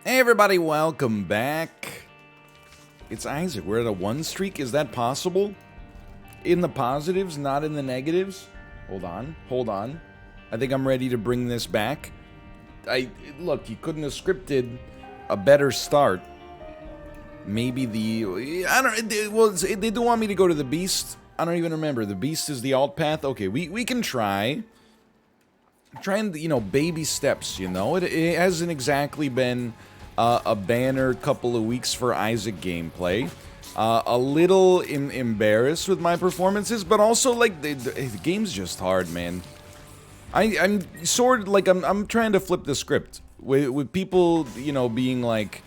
Hey everybody, welcome back. It's Isaac. We're at a 1 streak. Is that possible? In the positives, not in the negatives? Hold on. I think I'm ready to bring this back. Look, you couldn't have scripted a better start. Maybe they do want me to go to the Beast. I don't even remember. The Beast is the alt path. Okay, we can try. Try and, baby steps, It hasn't exactly been a banner couple of weeks for Isaac gameplay. A little embarrassed with my performances, but also, the game's just hard, man. I'm trying to flip the script. With people, being like,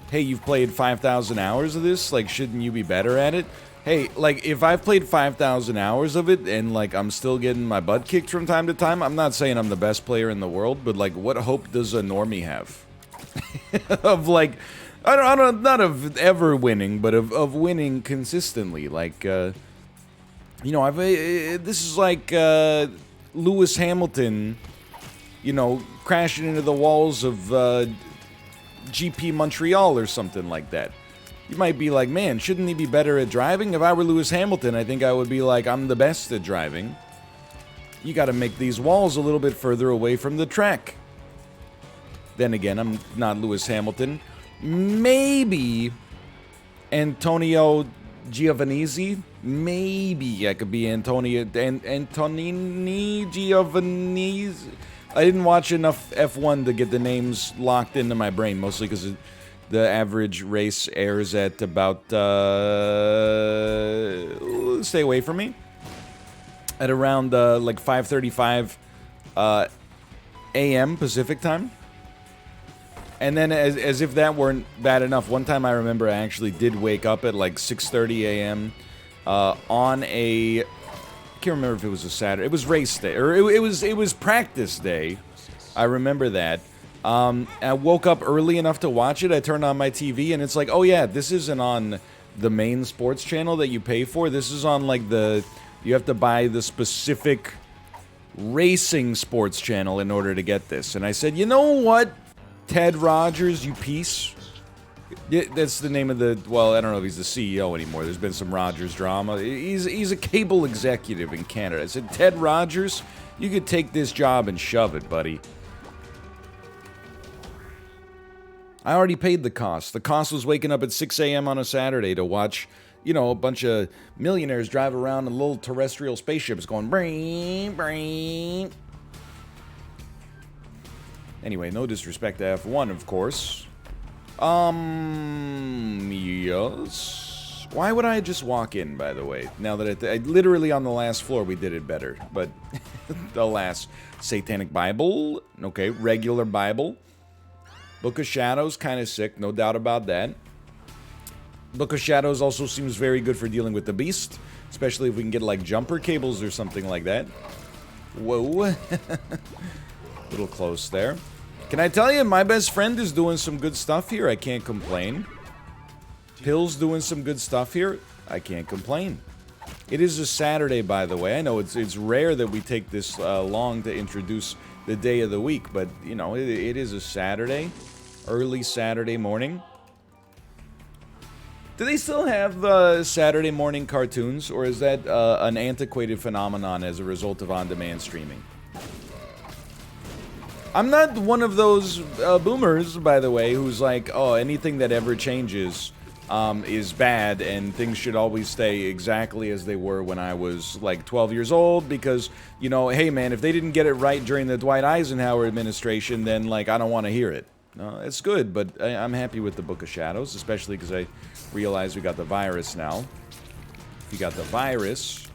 hey, you've played 5,000 hours of this, shouldn't you be better at it? Hey, if I've played 5,000 hours of it and, I'm still getting my butt kicked from time to time, I'm not saying I'm the best player in the world, but, what hope does a normie have? Of, I don't, not of ever winning, but of winning consistently. This is like, Lewis Hamilton, crashing into the walls of, GP Montreal or something like that. You might be like, man, shouldn't he be better at driving? If I were Lewis Hamilton, I think I would be like, I'm the best at driving. You gotta make these walls a little bit further away from the track. Then again, I'm not Lewis Hamilton. Maybe Antonio Giovinazzi. Maybe I could be Antonini Giovinazzi. I didn't watch enough F1 to get the names locked into my brain, mostly because the average race airs at about, stay away from me, at around, 5:35 a.m. Pacific time. And then, as if that weren't bad enough, one time I remember I actually did wake up at, 6:30 a.m. On a... I can't remember if it was a Saturday. It was race day, or it was practice day. I remember that. I woke up early enough to watch it. I turned on my TV, and it's like, oh yeah, this isn't on the main sports channel that you pay for. This is on, you have to buy the specific racing sports channel in order to get this. And I said, you know what, Ted Rogers, you piece? That's the name of the... Well, I don't know if he's the CEO anymore. There's been some Rogers drama. He's a cable executive in Canada. I said, Ted Rogers, you could take this job and shove it, buddy. I already paid the cost. The cost was waking up at 6 a.m. on a Saturday to watch, a bunch of millionaires drive around in little terrestrial spaceships going brain, brain. Anyway, no disrespect to F1, of course. Yes. Why would I just walk in, by the way? Now that I literally on the last floor we did it better, but alas. Satanic Bible, okay, regular Bible. Book of Shadows, kind of sick, no doubt about that. Book of Shadows also seems very good for dealing with the Beast, especially if we can get, jumper cables or something like that. Whoa. Little close there. Can I tell you, my best friend is doing some good stuff here. I can't complain. Pill's doing some good stuff here. I can't complain. It is a Saturday, by the way. I know it's rare that we take this long to introduce the day of the week, but, it is a Saturday. Early Saturday morning. Do they still have Saturday morning cartoons, or is that an antiquated phenomenon as a result of on-demand streaming? I'm not one of those boomers, by the way, who's like, oh, anything that ever changes is bad, and things should always stay exactly as they were when I was, 12 years old, because, hey, man, if they didn't get it right during the Dwight Eisenhower administration, then, I don't want to hear it. No, it's good, but I'm happy with the Book of Shadows, especially because I realize we got the virus now. If we got the virus,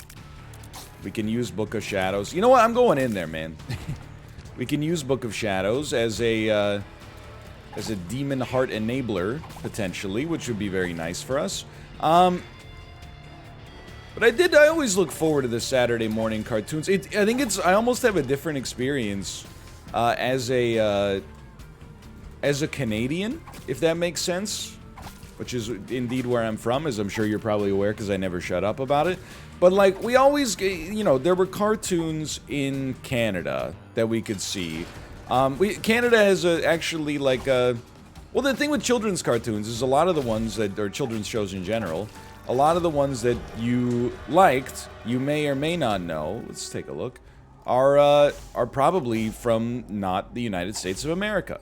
we can use Book of Shadows. You know what? I'm going in there, man. We can use Book of Shadows as a demon heart enabler, potentially, which would be very nice for us. But I always look forward to the Saturday morning cartoons. I almost have a different experience as a Canadian, if that makes sense. Which is indeed where I'm from, as I'm sure you're probably aware, because I never shut up about it. But, we always, there were cartoons in Canada that we could see. Canada has actually, Well, the thing with children's cartoons is a lot of the ones that, or children's shows in general, a lot of the ones that you liked, you may or may not know, let's take a look, are probably from not the United States of America.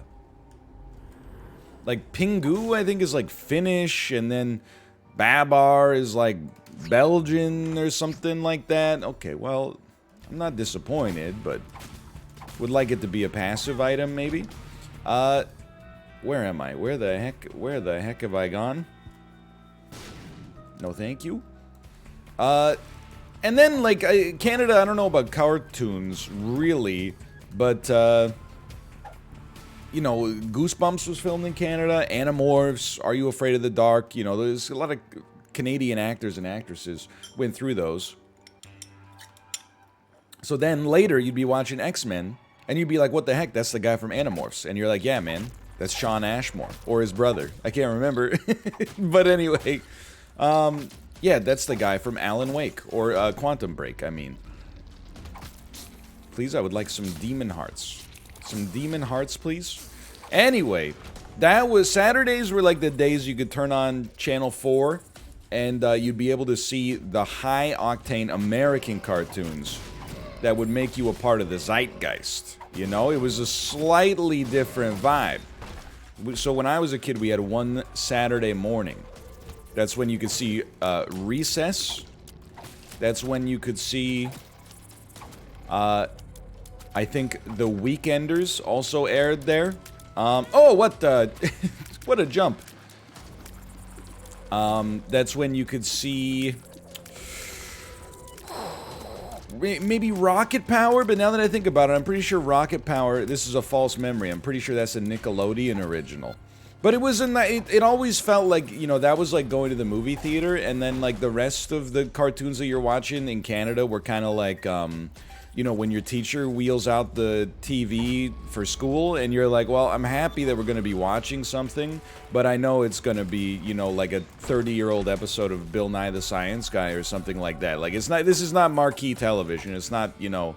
Like, Pingu, I think, is like Finnish, and then Babar is like Belgian or something like that. Okay, well, I'm not disappointed, but would like it to be a passive item, maybe. Where am I? Where the heck have I gone? No, thank you. And then, like, Canada, I don't know about cartoons, really, but, you know, Goosebumps was filmed in Canada, Animorphs, Are You Afraid of the Dark, you know, there's a lot of Canadian actors and actresses went through those. So then, later, you'd be watching X-Men, and you'd be like, what the heck, that's the guy from Animorphs, and you're like, yeah, man. That's Shawn Ashmore, or his brother. I can't remember. But anyway, yeah, that's the guy from Alan Wake, or Quantum Break, I mean. Please, I would like some Demon Hearts. Some Demon Hearts, please. Anyway, that was, Saturdays were like the days you could turn on Channel 4, and you'd be able to see the high-octane American cartoons that would make you a part of the zeitgeist. You know, it was a slightly different vibe. So when I was a kid, we had one Saturday morning. That's when you could see Recess. That's when you could see, I think, The Weekenders also aired there. Oh, what the... what a jump. That's when you could see... maybe Rocket Power, but now that I think about it, I'm pretty sure Rocket Power, this is a false memory, I'm pretty sure that's a Nickelodeon original. But it was in that, it always felt like, you know, that was like going to the movie theater, and then like the rest of the cartoons that you're watching in Canada were kind of like, you know, when your teacher wheels out the TV for school, and you're like, well, I'm happy that we're going to be watching something, but I know it's going to be, you know, like a 30-year-old episode of Bill Nye the Science Guy or something like that. Like, it's not, this is not marquee television. It's not, you know,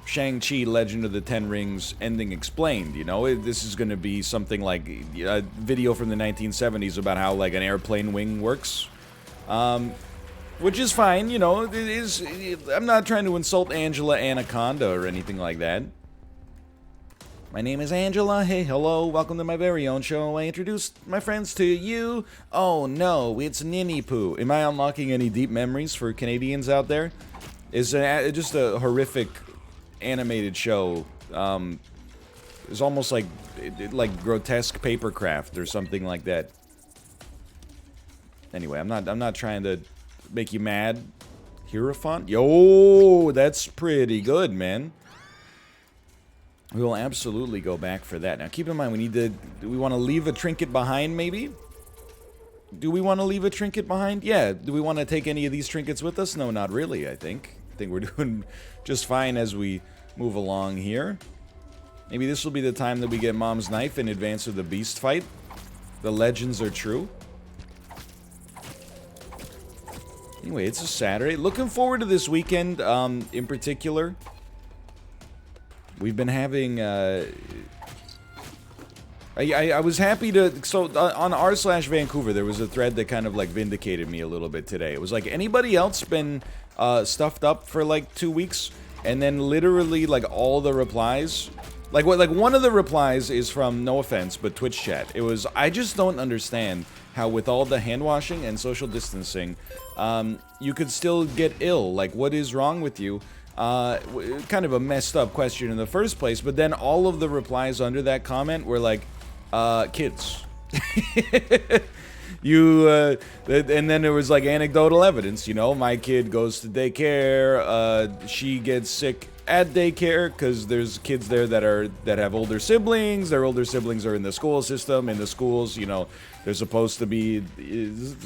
Shang-Chi Legend of the Ten Rings ending explained, you know? This is going to be something like a video from the 1970s about how, like, an airplane wing works. Which is fine, you know, it is, I'm not trying to insult Angela Anaconda or anything like that. My name is Angela, hey, hello, welcome to my very own show. I introduced my friends to you. Oh no, it's Ninny Poo. Am I unlocking any deep memories for Canadians out there? It's just a horrific animated show. It's almost like grotesque papercraft or something like that. Anyway, I'm not trying to make you mad. Hierophant? Yo, that's pretty good, man. We will absolutely go back for that. Now, keep in mind, do we want to leave a trinket behind, maybe? Do we want to leave a trinket behind? Yeah. Do we want to take any of these trinkets with us? No, not really, I think. I think we're doing just fine as we move along here. Maybe this will be the time that we get Mom's knife in advance of the beast fight. The legends are true. Anyway, it's a Saturday. Looking forward to this weekend, in particular. We've been having, I was happy to, so on r/Vancouver, there was a thread that kind of, like, vindicated me a little bit today. It was like, anybody else been, stuffed up for, like, 2 weeks? And then literally, like, all the replies, like, one of the replies is from, no offense, but Twitch chat. It was, I just don't understand how with all the hand washing and social distancing, you could still get ill. Like, what is wrong with you? Kind of a messed up question in the first place, but then all of the replies under that comment were like, kids. And then there was like anecdotal evidence, you know, my kid goes to daycare, she gets sick at daycare because there's kids there that have older siblings. Their older siblings are in the school system. In the schools, you know, they're supposed to be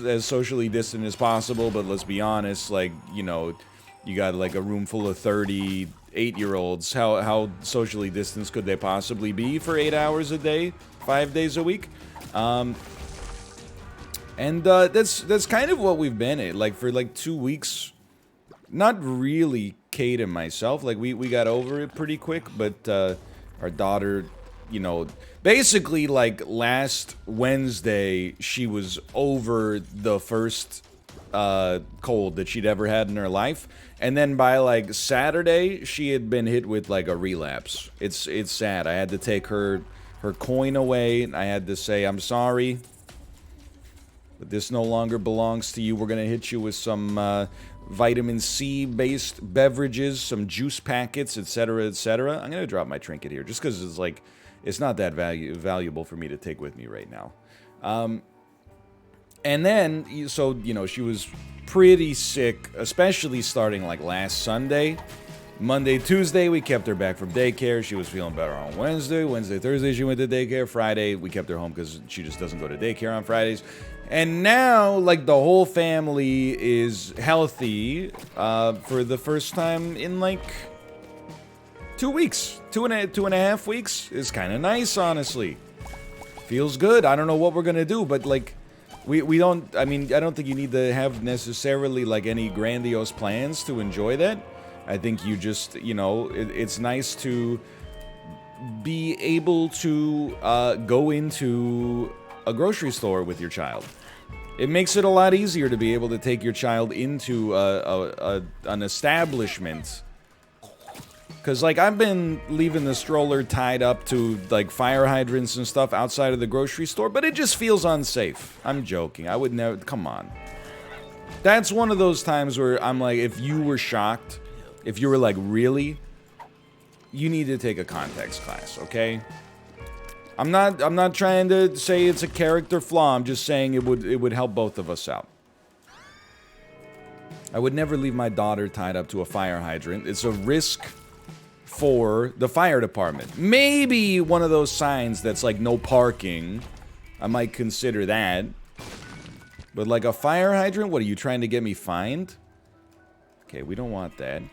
as socially distant as possible, but let's be honest, like, you know, you got like a room full of 38-year-olds. How socially distanced could they possibly be for 8 hours a day, 5 days a week? And that's kind of what we've been at, like, for like 2 weeks. Not really Kate and myself, like we got over it pretty quick, but our daughter, you know, Basically, like, last Wednesday, she was over the first cold that she'd ever had in her life. And then by, like, Saturday, she had been hit with, like, a relapse. It's sad. I had to take her coin away. I had to say, I'm sorry, but this no longer belongs to you. We're going to hit you with some vitamin C-based beverages, some juice packets, etc., etc. I'm going to drop my trinket here just because it's, like, it's not that valuable for me to take with me right now. And then, so, you know, she was pretty sick, especially starting, like, last Sunday. Monday, Tuesday, we kept her back from daycare. She was feeling better on Wednesday. Wednesday, Thursday, she went to daycare. Friday, we kept her home because she just doesn't go to daycare on Fridays. And now, like, the whole family is healthy for the first time in, like, 2 weeks. Two and a half weeks is kind of nice, honestly. Feels good. I don't know what we're going to do, but, like, we don't, I mean, I don't think you need to have necessarily, like, any grandiose plans to enjoy that. I think you just, you know, it's nice to be able to go into a grocery store with your child. It makes it a lot easier to be able to take your child into an establishment. Because, like, I've been leaving the stroller tied up to, like, fire hydrants and stuff outside of the grocery store, but it just feels unsafe. I'm joking. I would never, come on. That's one of those times where I'm like, if you were shocked, if you were like, really? You need to take a context class, okay? I'm not trying to say it's a character flaw. I'm just saying it would help both of us out. I would never leave my daughter tied up to a fire hydrant. It's a risk for the fire department. Maybe one of those signs that's like no parking. I might consider that. But like a fire hydrant, what are you trying to get me fined? Okay, we don't want that.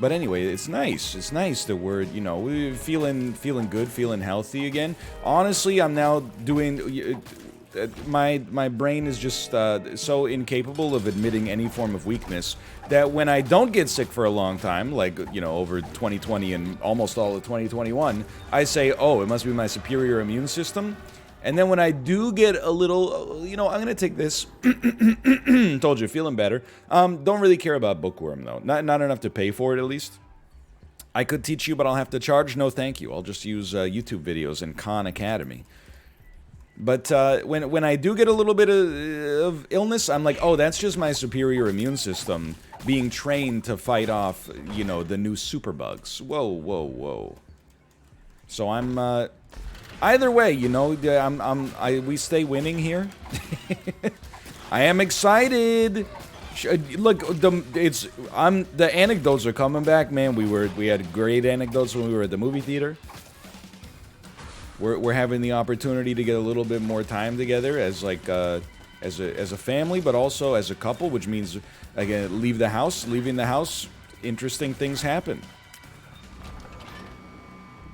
But anyway, it's nice. It's nice that we're, you know, we're feeling good, feeling healthy again. Honestly, I'm now doing... my brain is just so incapable of admitting any form of weakness that when I don't get sick for a long time, like, you know, over 2020 and almost all of 2021, I say, oh, it must be my superior immune system. And then when I do get a little, you know, I'm going to take this. Told you, feeling better. Don't really care about Bookworm, though. Not enough to pay for it, at least. I could teach you, but I'll have to charge. No, thank you. I'll just use YouTube videos in Khan Academy. But when I do get a little bit of illness, I'm like, oh, that's just my superior immune system being trained to fight off, you know, the new superbugs. Whoa, whoa, whoa. So I'm... either way, you know, we stay winning here. I am excited. Look, the anecdotes are coming back, man. We had great anecdotes when we were at the movie theater. We're having the opportunity to get a little bit more time together as like as a family, but also as a couple, which means again leaving the house, interesting things happen.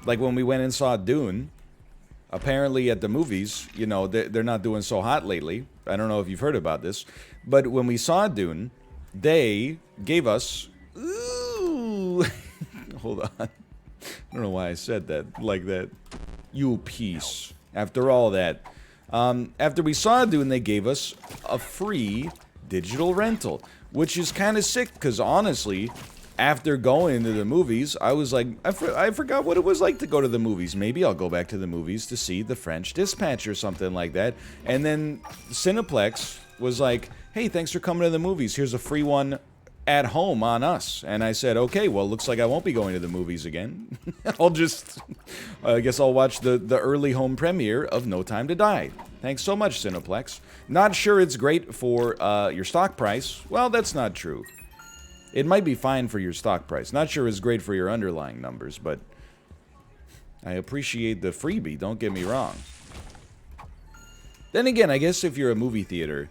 Like when we went and saw Dune. Apparently at the movies, you know, they're not doing so hot lately. I don't know if you've heard about this. But when we saw Dune, they gave us... Ooh! Hold on. I don't know why I said that like that. You piece. After all that. After we saw Dune, they gave us a free digital rental. Which is kind of sick, because honestly... After going to the movies, I was like, I forgot what it was like to go to the movies. Maybe I'll go back to the movies to see The French Dispatch or something like that. And then Cineplex was like, hey, thanks for coming to the movies. Here's a free one at home on us. And I said, okay, well, looks like I won't be going to the movies again. I guess I'll watch the early home premiere of No Time to Die. Thanks so much, Cineplex. Not sure it's great for your stock price. Well, that's not true. It might be fine for your stock price. Not sure it's great for your underlying numbers, but I appreciate the freebie, don't get me wrong. Then again, I guess if you're a movie theater,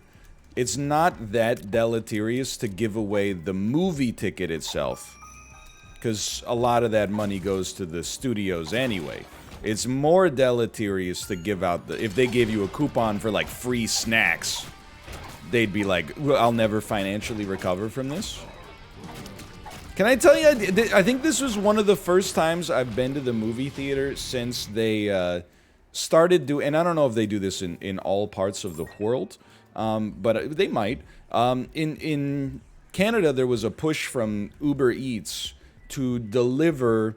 it's not that deleterious to give away the movie ticket itself, because a lot of that money goes to the studios anyway. It's more deleterious to give out if they gave you a coupon for like free snacks, they'd be like, well, I'll never financially recover from this. Can I tell you, I think this was one of the first times I've been to the movie theater since they started doing, and I don't know if they do this in all parts of the world, but they might. In Canada, there was a push from Uber Eats to deliver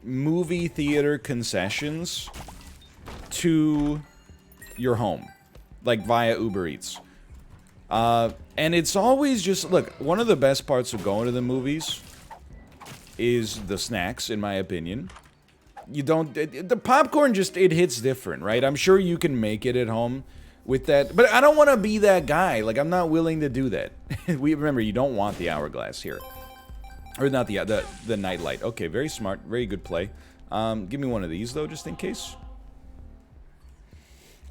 movie theater concessions to your home, like via Uber Eats. And it's always just, look, one of the best parts of going to the movies is the snacks, in my opinion. You don't, the popcorn just, it hits different, right? I'm sure you can make it at home with that, but I don't want to be that guy. Like, I'm not willing to do that. Remember, you don't want the hourglass here. Or not the nightlight. Okay, very smart, very good play. Give me one of these, though, just in case.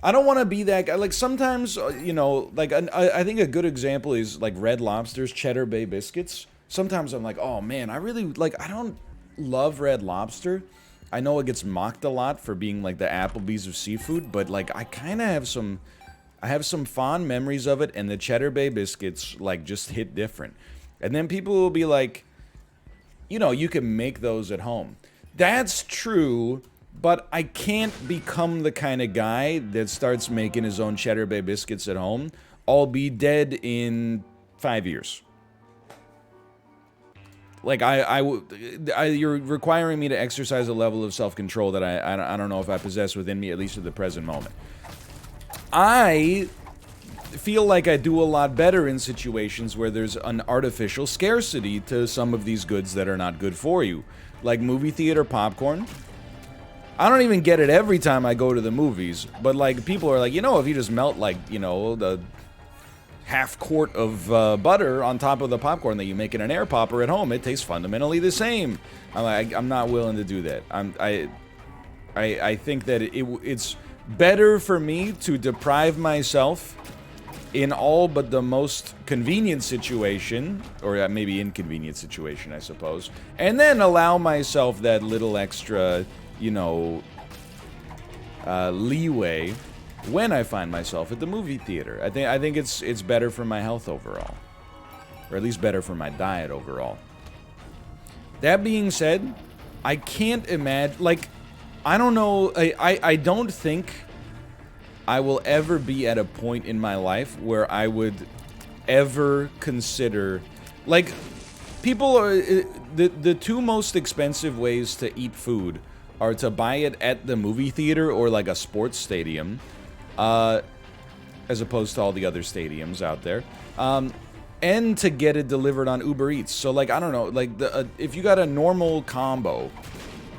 I don't want to be that guy. Like, sometimes, you know, like, I think a good example is, like, Red Lobster's Cheddar Bay Biscuits. Sometimes I'm like, oh, man, I really, like, I don't love Red Lobster. I know it gets mocked a lot for being, like, the Applebee's of seafood, but, like, I kind of have some, I have some fond memories of it, and the Cheddar Bay Biscuits, like, just hit different. And then people will be like, you know, you can make those at home. That's true, but I can't become the kind of guy that starts making his own Cheddar Bay Biscuits at home. I'll be dead in 5 years. Like, you're requiring me to exercise a level of self-control that I don't know if I possess within me, at least at the present moment. I feel like I do a lot better in situations where there's an artificial scarcity to some of these goods that are not good for you. Like movie theater popcorn. I don't even get it every time I go to the movies, but like people are like, you know, if you just melt like, you know, the half quart of butter on top of the popcorn that you make in an air popper at home, it tastes fundamentally the same. I'm not willing to do that. I think that it's better for me to deprive myself in all but the most convenient situation, or maybe inconvenient situation, I suppose, and then allow myself that little extra, you know, leeway when I find myself at the movie theater. I think it's better for my health overall, or at least better for my diet overall. That being said, I can't imagine, like, I don't know, I don't think I will ever be at a point in my life where I would ever consider, like, people are, the two most expensive ways to eat food are to buy it at the movie theater or like a sports stadium, as opposed to all the other stadiums out there, and to get it delivered on Uber Eats. So like, I don't know, like if you got a normal combo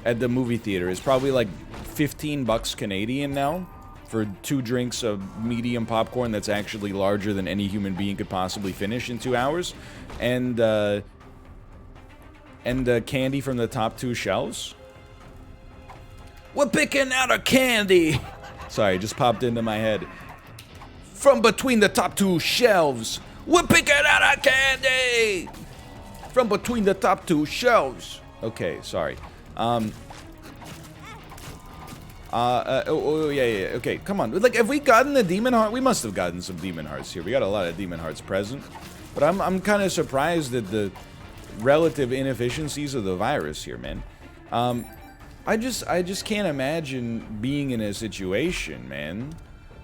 at the movie theater, it's probably like 15 bucks Canadian now for 2 drinks of medium popcorn that's actually larger than any human being could possibly finish in 2 hours, and candy from the top 2 shelves. We're picking out a candy. Sorry, it just popped into my head. From between the top 2 shelves, we're picking out a candy. From between the top 2 shelves. Okay, sorry. Yeah, okay, come on. Like, have we gotten the demon heart? We must have gotten some demon hearts here. We got a lot of demon hearts present. But I'm kind of surprised at the relative inefficiencies of the virus here, man. I just can't imagine being in a situation, man,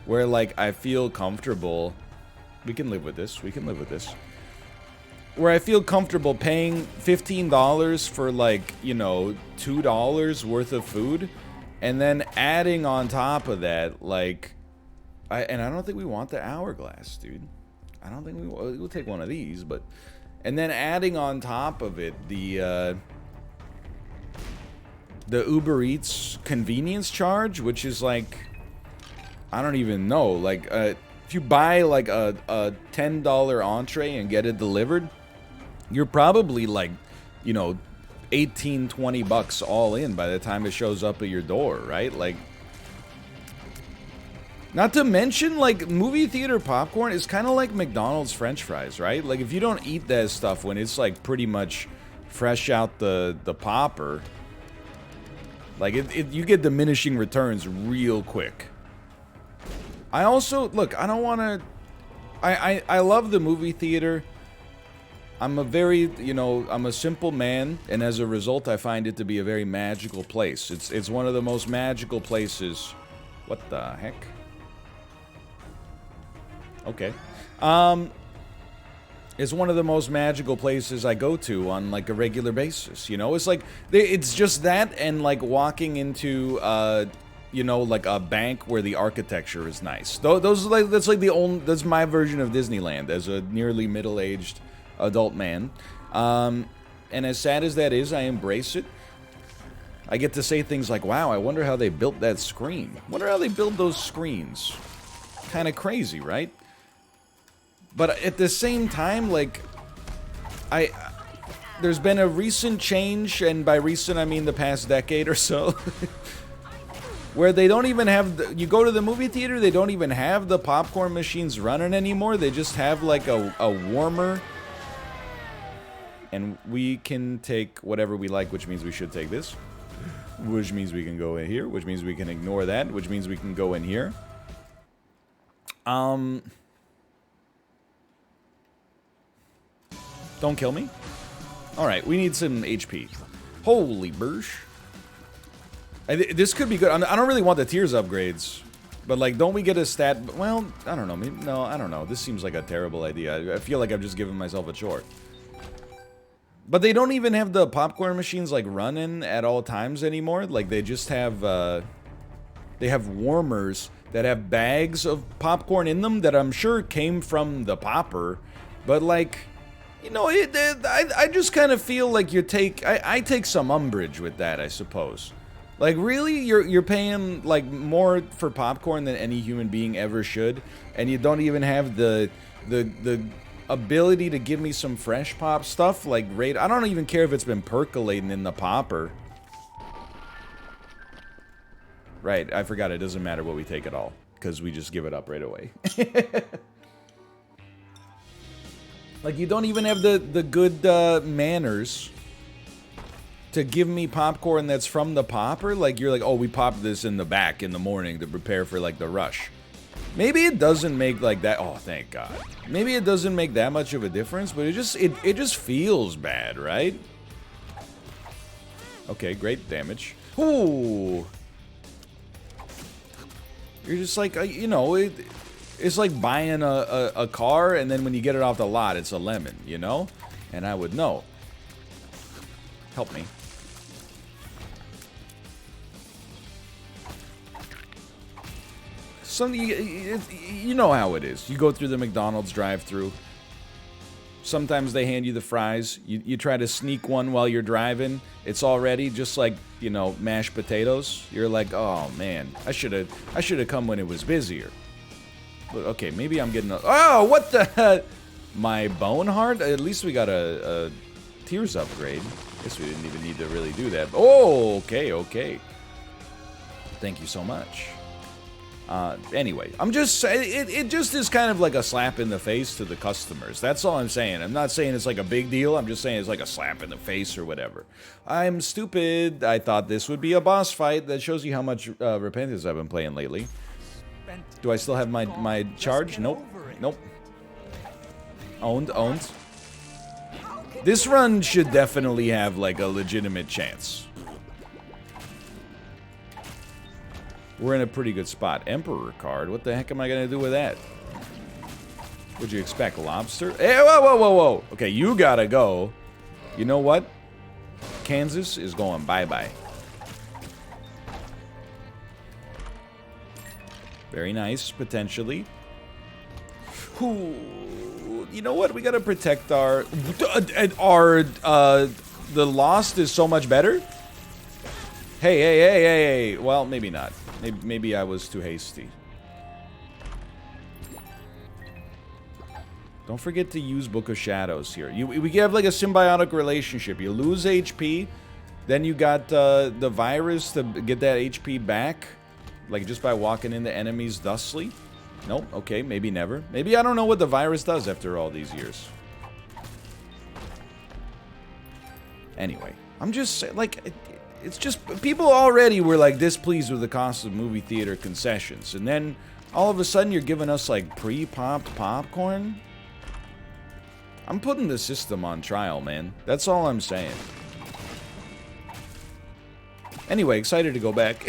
where, like, I feel comfortable. We can live with this. We can live with this. Where I feel comfortable paying $15 for, like, you know, $2 worth of food, and then adding on top of that, like, I don't think we want the hourglass, dude. I don't think we'll take one of these, but, and then adding on top of it the Uber Eats convenience charge, which is like, I don't even know, like, if you buy like a $10 entree and get it delivered, you're probably like, you know, 18, 20 bucks all in by the time it shows up at your door, right? Like, not to mention, like, movie theater popcorn is kind of like McDonald's French fries, right? Like, if you don't eat that stuff when it's like pretty much fresh out the popper, like, you get diminishing returns real quick. I also, look, I don't want to, I love the movie theater I'm a very, you know, I'm a simple man, and as a result, I find it to be a very magical place. It's one of the most magical places. What the heck? Okay. It's one of the most magical places I go to on, like, a regular basis, you know? It's like, it's just that and, like, walking into, you know, like a bank where the architecture is nice. Those are like, that's like the only, that's my version of Disneyland as a nearly middle-aged adult man. And as sad as that is, I embrace it. I get to say things like, wow, I wonder how they built that screen. Wonder how they build those screens. Kind of crazy, right? But at the same time, like, there's been a recent change, and by recent I mean the past decade or so, where they don't even have, you go to the movie theater, they don't even have the popcorn machines running anymore. They just have like a warmer, and we can take whatever we like, which means we should take this, which means we can go in here, which means we can ignore that, which means we can go in here. Don't kill me. Alright, we need some HP. Holy bursh. This could be good. I don't really want the tiers upgrades. But, like, don't we get a stat? Well, I don't know. Maybe, no, I don't know. This seems like a terrible idea. I feel like I've just given myself a chore. But they don't even have the popcorn machines, like, running at all times anymore. Like, they just have, they have warmers that have bags of popcorn in them that I'm sure came from the popper. But, like, you know, I just kind of feel like I take some umbrage with that, I suppose. Like, really? You're paying, like, more for popcorn than any human being ever should, and you don't even have the ability to give me some fresh pop stuff? Like, I don't even care if it's been percolating in the popper. Right, I forgot it doesn't matter what we take at all, because we just give it up right away. Like, you don't even have the good manners to give me popcorn that's from the popper. Like, you're like, oh, we popped this in the back in the morning to prepare for, like, the rush. Maybe it doesn't make, like, that. Oh, thank God. Maybe it doesn't make that much of a difference, but it just feels bad, right? Okay, great damage. Ooh. You're just like, you know, it's like buying a car, and then when you get it off the lot, it's a lemon, you know? And I would know. Help me. You know how it is. You go through the McDonald's drive-thru. Sometimes they hand you the fries. You try to sneak one while you're driving. It's already just like, you know, mashed potatoes. You're like, oh man, I should have come when it was busier. Okay, maybe I'm getting a... Oh, what the... My bone heart? At least we got a tears upgrade. Guess we didn't even need to really do that. Oh, okay, okay. Thank you so much. Anyway, I'm just saying, it just is kind of like a slap in the face to the customers. That's all I'm saying. I'm not saying it's like a big deal. I'm just saying it's like a slap in the face or whatever. I'm stupid. I thought this would be a boss fight. That shows you how much Repentance I've been playing lately. Do I still have my charge? Nope. Nope. Owned. This run should definitely have, like, a legitimate chance. We're in a pretty good spot. Emperor card? What the heck am I gonna do with that? Would you expect lobster? Hey, whoa. Okay, you gotta go. You know what? Kansas is going bye-bye. Very nice, potentially. Ooh, you know what? We gotta protect our... the Lost is so much better? Hey. Well, maybe not. Maybe I was too hasty. Don't forget to use Book of Shadows here. We have like a symbiotic relationship. You lose HP, then you got the virus to get that HP back. Like, just by walking into enemies thusly? Nope, okay, maybe never. Maybe I don't know what the virus does after all these years. Anyway, I'm just saying, like, it's just, people already were, like, displeased with the cost of movie theater concessions. And then, all of a sudden, you're giving us, like, pre-popped popcorn? I'm putting the system on trial, man. That's all I'm saying. Anyway, excited to go back.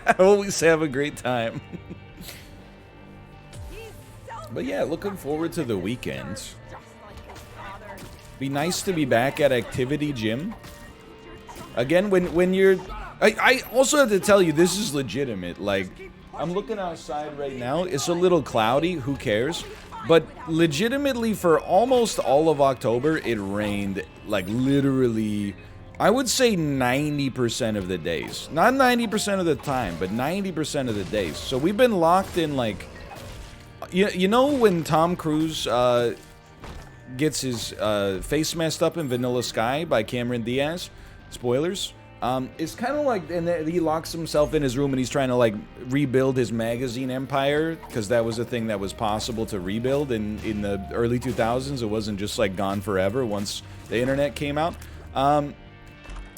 I always have a great time. But yeah, looking forward to the weekends. Be nice to be back at Activity Gym. Again, when you're... I also have to tell you, this is legitimate. Like, I'm looking outside right now. It's a little cloudy. Who cares? But legitimately, for almost all of October, it rained, like, literally... I would say 90% of the days. Not 90% of the time, but 90% of the days. So we've been locked in, like... You know when Tom Cruise gets his face messed up in Vanilla Sky by Cameron Diaz? Spoilers. It's kind of like, and he locks himself in his room and he's trying to, like, rebuild his magazine empire, because that was a thing that was possible to rebuild in the early 2000s. It wasn't just, like, gone forever once the internet came out.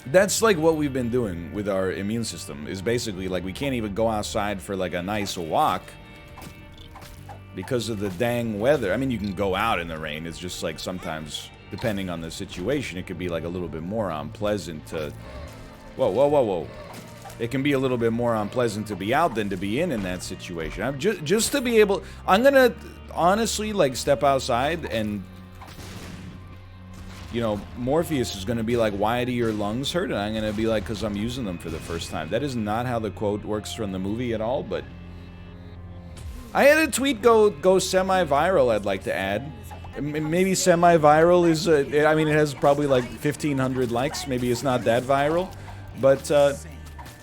That's, like, what we've been doing with our immune system, is basically, like, we can't even go outside for, like, a nice walk because of the dang weather. I mean, you can go out in the rain. It's just, like, sometimes, depending on the situation, it could be, like, a little bit more unpleasant to... Whoa, whoa, whoa, whoa. It can be a little bit more unpleasant to be out than to be in that situation. I'm just to be able... I'm gonna, honestly, like, step outside and... You know, Morpheus is gonna be like, why do your lungs hurt? And I'm gonna be like, because I'm using them for the first time. That is not how the quote works from the movie at all, but... I had a tweet go semi-viral, I'd like to add. Maybe semi-viral is... I mean, it has probably like 1,500 likes. Maybe it's not that viral. But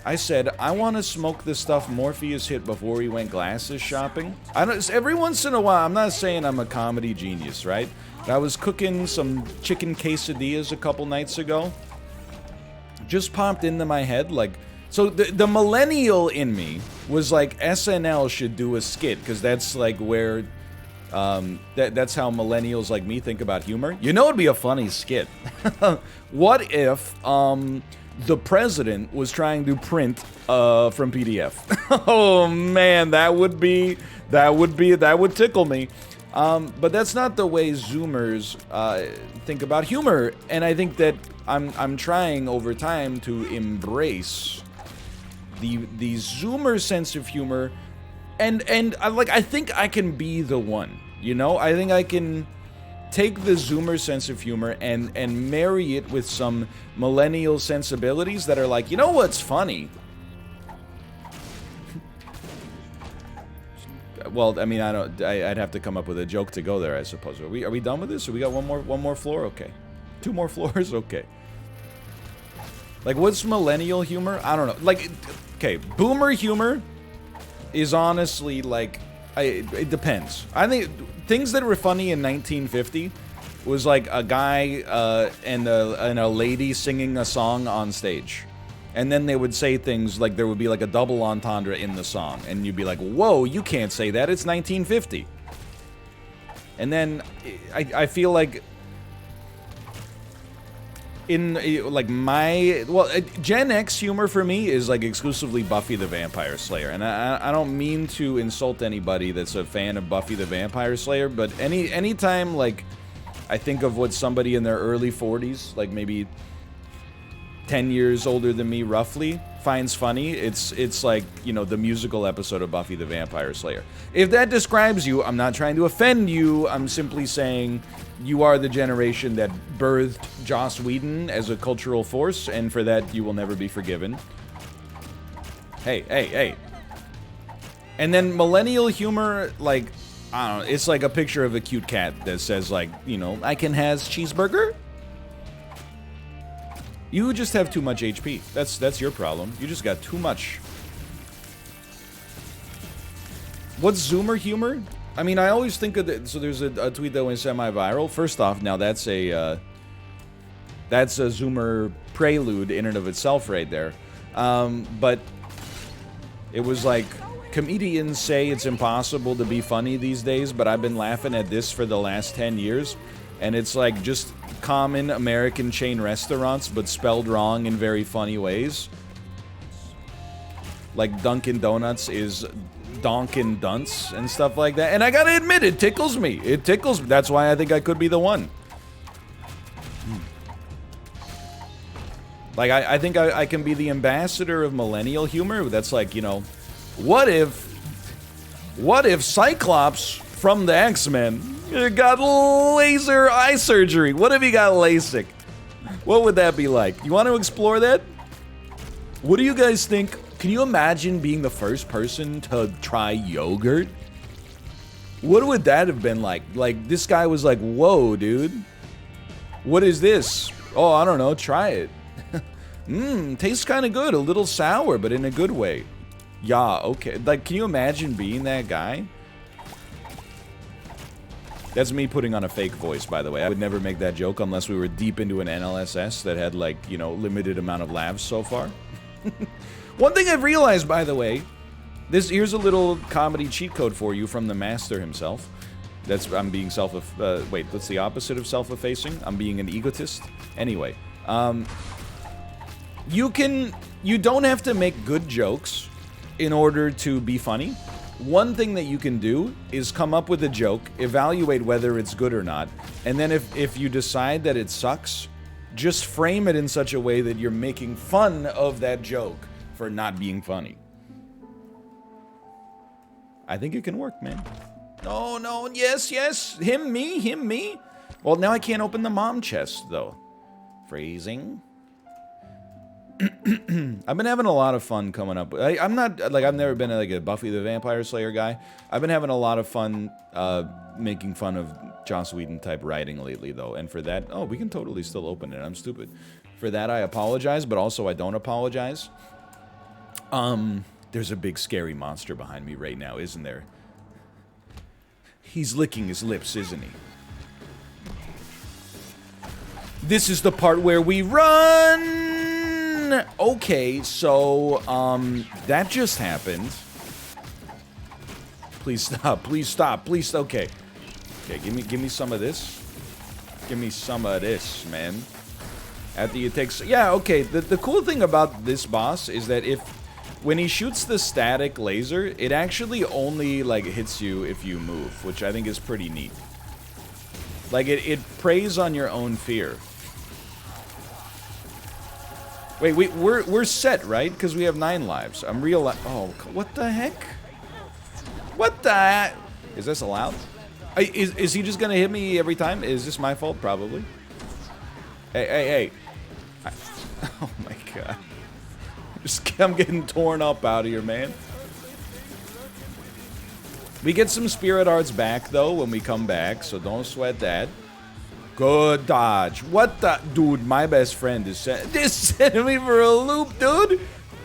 I said, I want to smoke the stuff Morpheus hit before he went glasses shopping. Every once in a while, I'm not saying I'm a comedy genius, right? But I was cooking some chicken quesadillas a couple nights ago. Just popped into my head, like... So the millennial in me was like, SNL should do a skit, because that's like where... that's how millennials like me think about humor. You know, it'd be a funny skit. What if the president was trying to print from PDF? Oh man, that would tickle me. But that's not the way Zoomers think about humor, and I think that I'm trying over time to embrace the Zoomer sense of humor, and I think I can be the one. You know, I think I can take the Zoomer sense of humor and marry it with some millennial sensibilities that are like, you know what's funny? Well, I mean, I'd have to come up with a joke to go there, I suppose. Are we done with this? Or we got one more floor? Okay. 2 more floors? Okay. Like, what's millennial humor? I don't know. Like, okay, boomer humor is honestly, like, it depends. I think things that were funny in 1950 was like a guy and a lady singing a song on stage. And then they would say things like there would be like a double entendre in the song. And you'd be like, whoa, you can't say that. It's 1950. And then I feel like in like Gen X humor for me is like exclusively Buffy the Vampire Slayer, and I don't mean to insult anybody that's a fan of Buffy the Vampire Slayer, but anytime like I think of what somebody in their early 40s, like maybe 10 years older than me roughly, finds funny, it's like, you know, the musical episode of Buffy the Vampire Slayer. If that describes you, I'm not trying to offend you, I'm simply saying you are the generation that birthed Joss Whedon as a cultural force, and for that you will never be forgiven. Hey. And then millennial humor, like, I don't know, it's like a picture of a cute cat that says, like, you know, I can has cheeseburger? You just have too much HP. That's your problem. You just got too much. What's Zoomer humor? I mean, I always think of the... So there's a tweet that went semi-viral. First off, now that's a Zoomer prelude in and of itself right there. But it was like, comedians say it's impossible to be funny these days, but I've been laughing at this for the last 10 years. And it's like just common American chain restaurants, but spelled wrong in very funny ways. Like Dunkin' Donuts is donkin' dunce and stuff like that. And I gotta admit, it tickles me. It tickles me. That's why I think I could be the one. Like, I think I can be the ambassador of millennial humor. That's like, you know, what if Cyclops from the X-Men got laser eye surgery? What if he got LASIK? What would that be like? You want to explore that? What do you guys think? Can you imagine being the first person to try yogurt? What would that have been like? Like, this guy was like, whoa, dude. What is this? Oh, I don't know. Try it. Tastes kind of good. A little sour, but in a good way. Yeah, okay. Like, can you imagine being that guy? That's me putting on a fake voice, by the way. I would never make that joke unless we were deep into an NLSS that had, like, you know, limited amount of laughs so far. One thing I've realized, by the way, here's a little comedy cheat code for you from the master himself. I'm being wait, that's the opposite of self-effacing? I'm being an egotist? Anyway, you don't have to make good jokes in order to be funny. One thing that you can do is come up with a joke, evaluate whether it's good or not, and then if you decide that it sucks, just frame it in such a way that you're making fun of that joke for not being funny. I think it can work, man. No, no, yes, yes. Him, me. Well, now I can't open the mom chest, though. Phrasing. I've been having a lot of fun coming up. I'm not, like, I've never been like a Buffy the Vampire Slayer guy. I've been having a lot of fun making fun of Joss Whedon type writing lately, though. And for that, oh, we can totally still open it. I'm stupid. For that, I apologize, but also I don't apologize. There's a big scary monster behind me right now, isn't there? He's licking his lips, isn't he? This is the part where we run! Okay, so, that just happened. Please stop, please stop, please, okay. Okay, give me some of this. Give me some of this, man. After you take, yeah, okay, the cool thing about this boss is that when he shoots the static laser, it actually only, like, hits you if you move, which I think is pretty neat. Like, it preys on your own fear. Wait, we're set, right? Because we have 9 lives. I'm oh, what the heck? What the heck? Is this allowed? Is he just gonna hit me every time? Is this my fault? Probably. Hey. Oh my god. I'm getting torn up out of here, man. We get some spirit arts back, though, when we come back, so don't sweat that. Good dodge. What the... Dude, my best friend is sending me for a loop, dude.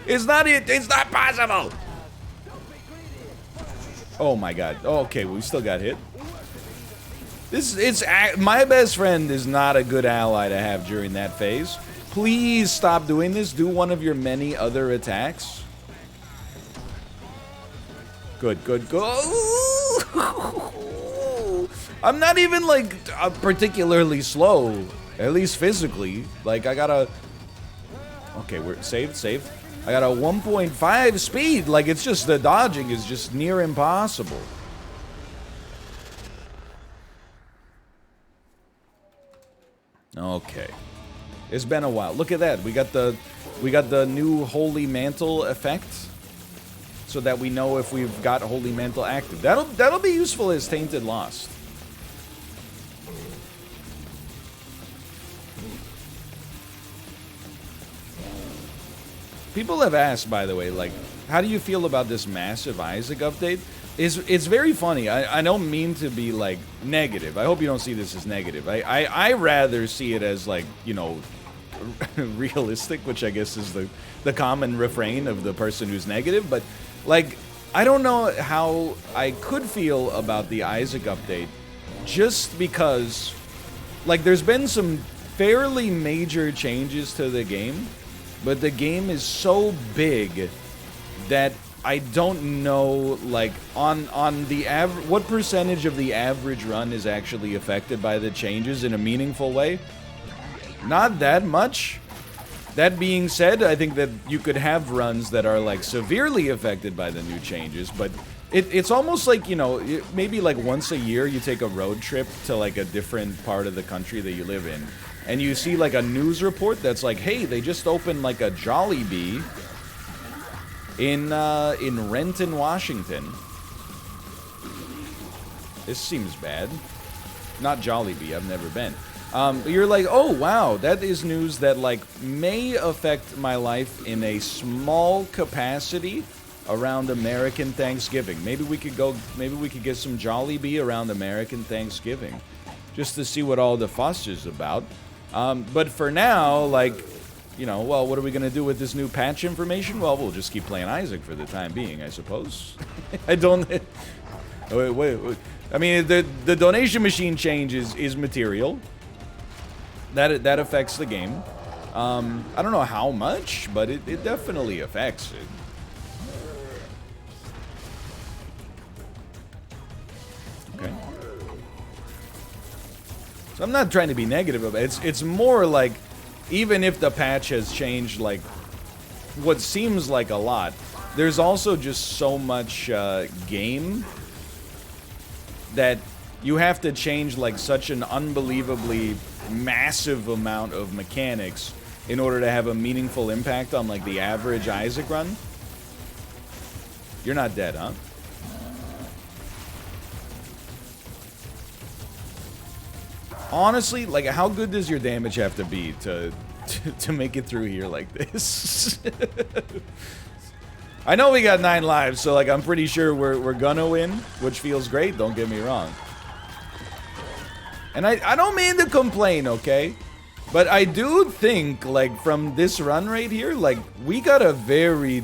It's not possible. Oh, my God. Okay, we still got hit. My best friend is not a good ally to have during that phase. Please stop doing this. Do one of your many other attacks. Good. I'm not even, like, particularly slow. At least physically. Like, I gotta... Okay, we're saved. I got a 1.5 speed. Like, it's just the dodging is just near impossible. Okay. It's been a while. Look at that. We got the new Holy Mantle effect, so that we know if we've got Holy Mantle active. That'll be useful as Tainted Lost. People have asked, by the way, like, how do you feel about this massive Isaac update? It's very funny. I don't mean to be, like, negative. I hope you don't see this as negative. I rather see it as, like, you know, realistic, which I guess is the common refrain of the person who's negative. But, like, I don't know how I could feel about the Isaac update, just because, like, there's been some fairly major changes to the game, but the game is so big that I don't know, like, on the average, what percentage of the average run is actually affected by the changes in a meaningful way? Not that much. That being said, I think that you could have runs that are like severely affected by the new changes, but it's almost like, you know, maybe like once a year you take a road trip to like a different part of the country that you live in, and you see like a news report that's like, hey, they just opened like a Jollibee in Renton, Washington. This seems bad. Not Jollibee, I've never been. You're like, oh wow, that is news that like may affect my life in a small capacity around American Thanksgiving. Maybe we could get some Jollibee around American Thanksgiving, just to see what all the fuss is about. But for now, like, you know, well, what are we gonna do with this new patch information? Well, we'll just keep playing Isaac for the time being, I suppose. I don't. Wait. I mean, the donation machine change is material. That affects the game. I don't know how much, but it definitely affects it. Okay. So I'm not trying to be negative about it. It's more like, even if the patch has changed, like, what seems like a lot, there's also just so much game that you have to change, like, such an unbelievably massive amount of mechanics in order to have a meaningful impact on, like, the average Isaac run. You're not dead, huh? Honestly, like, how good does your damage have to be to make it through here like this? I know we got 9 lives, so, like, I'm pretty sure we're gonna win, which feels great, don't get me wrong. And I don't mean to complain, okay? But I do think, like, from this run right here, like, we got a very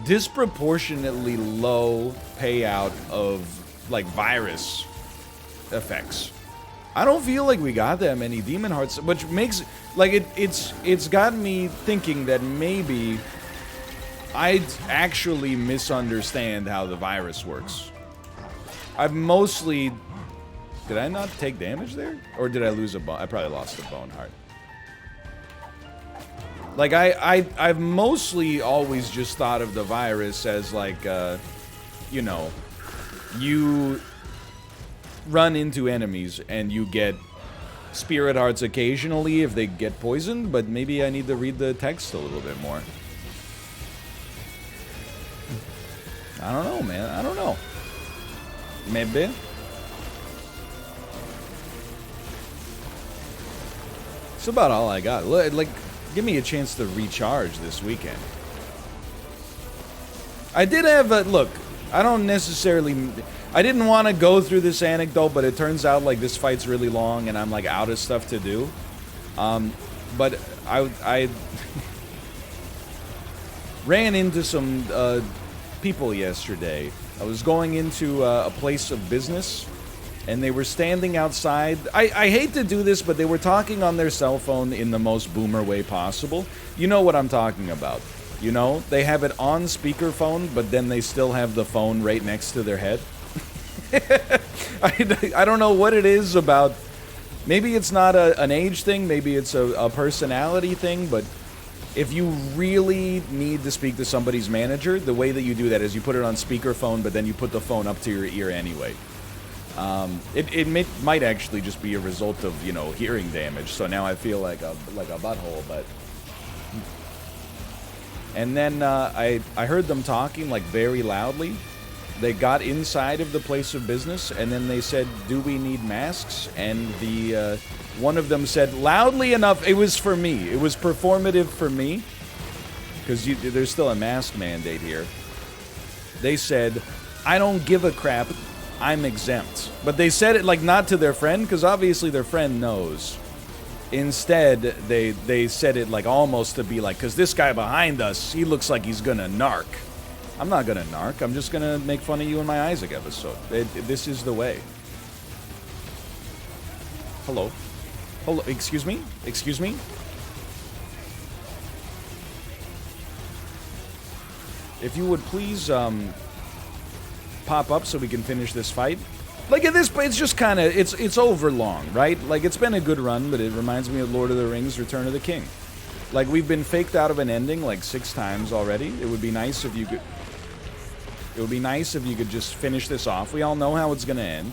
disproportionately low payout of, like, virus effects. I don't feel like we got that many demon hearts, which makes, like, it's got me thinking that maybe I'd actually misunderstand how the virus works. I've mostly... Did I not take damage there? Or did I lose a bone? I probably lost a bone heart. Like, I've mostly always just thought of the virus as, like, you know, you run into enemies and you get spirit hearts occasionally if they get poisoned, but maybe I need to read the text a little bit more. I don't know, man. I don't know. Maybe. That's about all I got. Like, give me a chance to recharge this weekend. I did have a... Look, I don't necessarily... I didn't want to go through this anecdote, but it turns out, like, this fight's really long and I'm, like, out of stuff to do. But I ran into some people yesterday. I was going into a place of business, and they were standing outside. I hate to do this, but they were talking on their cell phone in the most boomer way possible. You know what I'm talking about. You know? They have it on speakerphone, but then they still have the phone right next to their head. I don't know what it is about. Maybe it's not an age thing, maybe it's a personality thing, but if you really need to speak to somebody's manager, the way that you do that is you put it on speakerphone, but then you put the phone up to your ear anyway. It might actually just be a result of, you know, hearing damage, so now I feel like a butthole, but... And then I heard them talking, like, very loudly. They got inside of the place of business, and then they said, do we need masks? And the one of them said, loudly enough, it was for me. It was performative for me, because there's still a mask mandate here. They said, I don't give a crap, I'm exempt. But they said it, like, not to their friend, because obviously their friend knows. Instead, they said it, like, almost to be like, because this guy behind us, he looks like he's gonna narc. I'm not gonna narc, I'm just gonna make fun of you in my Isaac episode. This is the way. Hello? Hello? Excuse me? Excuse me? If you would please, pop up so we can finish this fight. Like, at this point, it's just kind of, it's over long, right? Like, it's been a good run, but it reminds me of Lord of the Rings, Return of the King. Like, we've been faked out of an ending like 6 times already. It would be nice if you could... It would be nice if you could just finish this off. We all know how it's gonna end.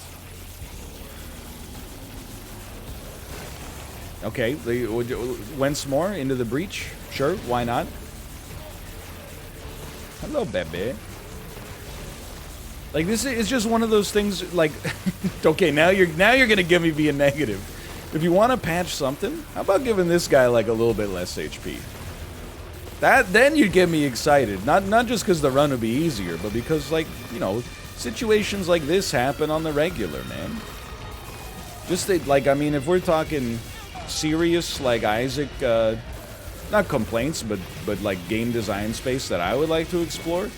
Okay, once more into the breach. Sure, why not? Hello, baby. Like, this is just one of those things, like... Okay, now you're gonna give me being negative. If you want to patch something, how about giving this guy, like, a little bit less HP? Then you'd get me excited. Not just because the run would be easier, but because, like, you know, situations like this happen on the regular, man. Just, like, I mean, if we're talking serious, like, Isaac, not complaints, but like, game design space that I would like to explore,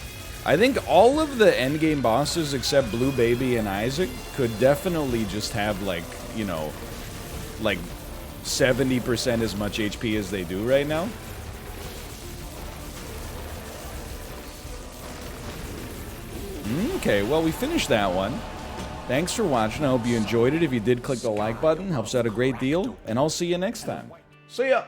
I think all of the endgame bosses except Blue Baby and Isaac could definitely just have, like, you know, like 70% as much HP as they do right now. Okay, well, we finished that one. Thanks for watching. I hope you enjoyed it. If you did, click the like button. Helps out a great deal. And I'll see you next time. See ya!